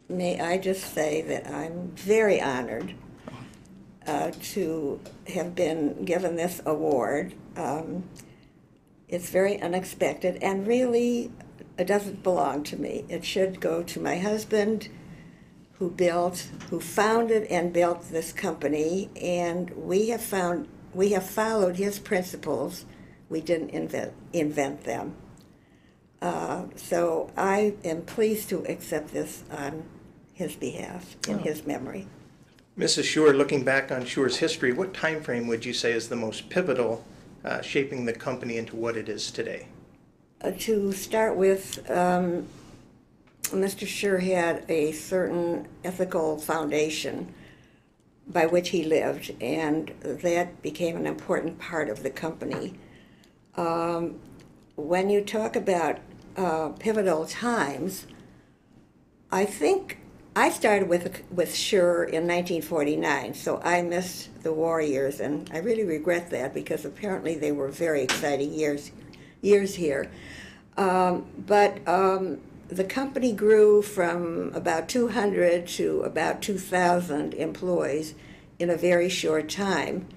May I just say that I'm very honored to have been given this award. It's very unexpected, and really it doesn't belong to me. It should go to my husband, who founded and built this company, and we have followed his principles. We didn't invent them. So I am pleased to accept this on his behalf, in his memory. Mrs. Shure, looking back on Shure's history, what time frame would you say is the most pivotal, shaping the company into what it is today? To start with, Mr. Shure had a certain ethical foundation by which he lived, and that became an important part of the company. When you talk about pivotal times, I think I started with Shure in 1949, so I missed the war years, and I really regret that because apparently they were very exciting years here. But the company grew from about 200 to about 2,000 employees in a very short time,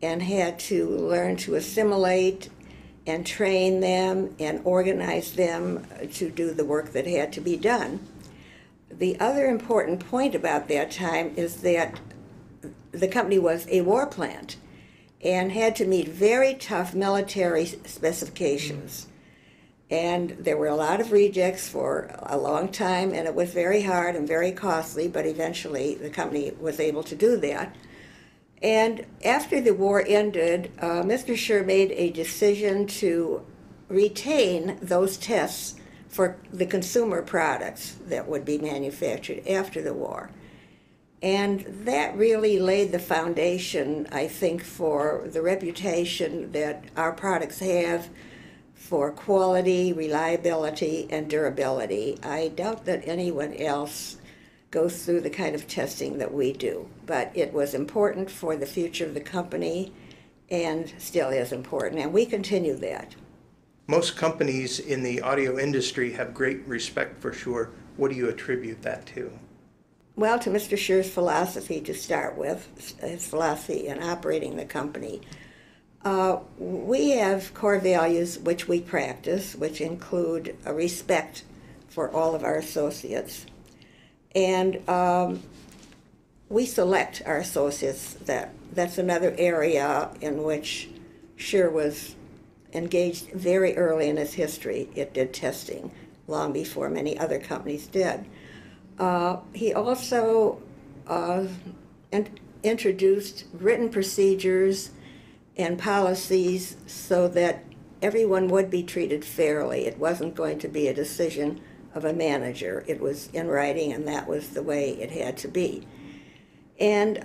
and had to learn to assimilate and train them and organize them to do the work that had to be done. The other important point about that time is that the company was a war plant and had to meet very tough military specifications. And there were a lot of rejects for a long time, and it was very hard and very costly, but eventually the company was able to do that. And after the war ended, Mr. Shure made a decision to retain those tests for the consumer products that would be manufactured after the war. And that really laid the foundation, I think, for the reputation that our products have for quality, reliability, and durability. I doubt that anyone else goes through the kind of testing that we do, but it was important for the future of the company and still is important, and we continue that. Most companies in the audio industry have great respect for Shure. What do you attribute that to? Well, to Mr. Shure's philosophy to start with, his philosophy in operating the company. We have core values which we practice, which include a respect for all of our associates. And we select our associates. That's another area in which Shure was engaged very early in its history. It did testing long before many other companies did. He also introduced written procedures and policies so that everyone would be treated fairly. It wasn't going to be a decision of a manager. It was in writing, and that was the way it had to be. And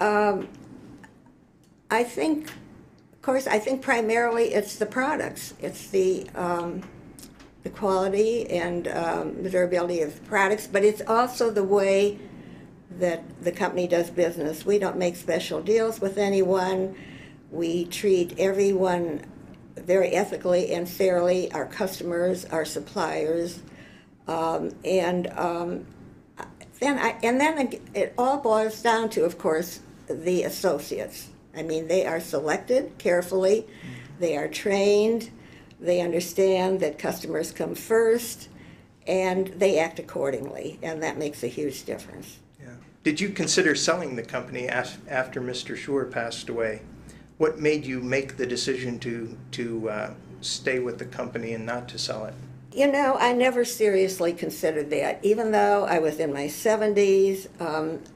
I think, of course, primarily it's the products. It's the quality and the durability of the products, but it's also the way that the company does business. We don't make special deals with anyone. We treat everyone very ethically and fairly, our customers, our suppliers, and then it all boils down to, of course, the associates. I mean, they are selected carefully, they are trained, they understand that customers come first, and they act accordingly, and that makes a huge difference. Yeah. Did you consider selling the company after Mr. Shure passed away? What made you make the decision to stay with the company and not to sell it? You know, I never seriously considered that. Even though I was in my 70s,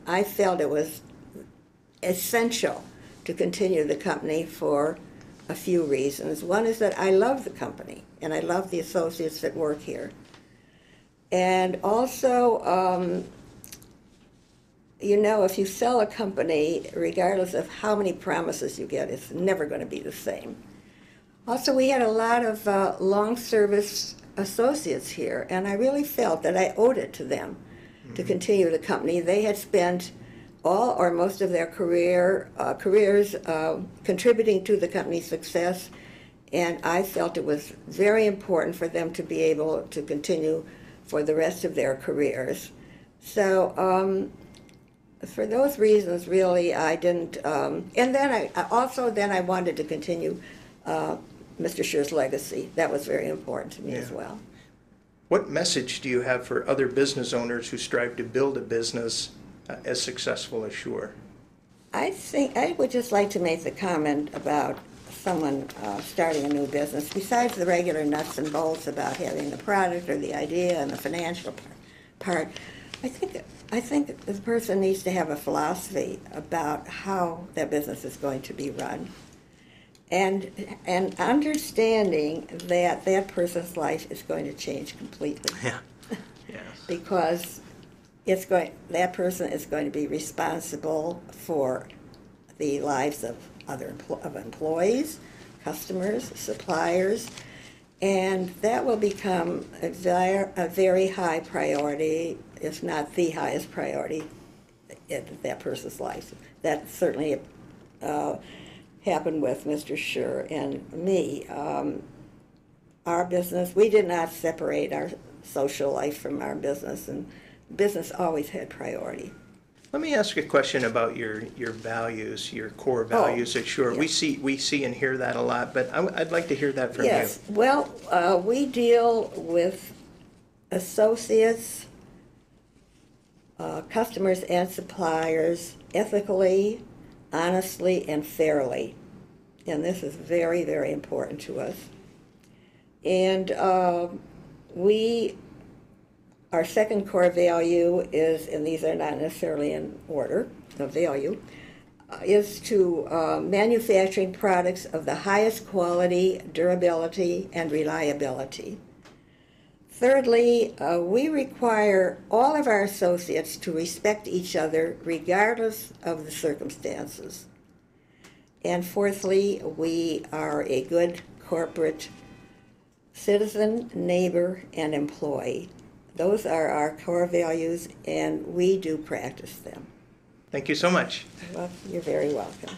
I felt it was essential to continue the company for a few reasons. One is that I love the company, and I love the associates that work here. And also, you know, if you sell a company, regardless of how many promises you get, it's never going to be the same. Also, we had a lot of long service associates here, and I really felt that I owed it to them to continue the company. They had spent all or most of their careers contributing to the company's success, and I felt it was very important for them to be able to continue for the rest of their careers. So for those reasons, really, I didn't. And then I wanted to continue Mr. Shure's legacy. That was very important to me as well. What message do you have for other business owners who strive to build a business as successful as Shure? I think I would just like to make the comment about someone starting a new business. Besides the regular nuts and bolts about having the product or the idea and the financial part, I think the person needs to have a philosophy about how that business is going to be run, and understanding that that person's life is going to change completely. Yeah. Yes. Because that person is going to be responsible for the lives of of employees, customers, suppliers, and that will become a very high priority, if not the highest priority in that person's life. That certainly happened with Mr. Shure and me. Our business, we did not separate our social life from our business, and business always had priority. Let me ask a question about your values, your core values at Shure. Yes. We see and hear that a lot, but I'd like to hear that from you. Yes. Well, we deal with associates, customers and suppliers ethically, honestly, and fairly. And this is very, very important to us. And our second core value is, and these are not necessarily in order of value, is to manufacturing products of the highest quality, durability, and reliability. Thirdly, we require all of our associates to respect each other regardless of the circumstances. And fourthly, we are a good corporate citizen, neighbor, and employee. Those are our core values, and we do practice them. Thank you so much. Well, you're very welcome.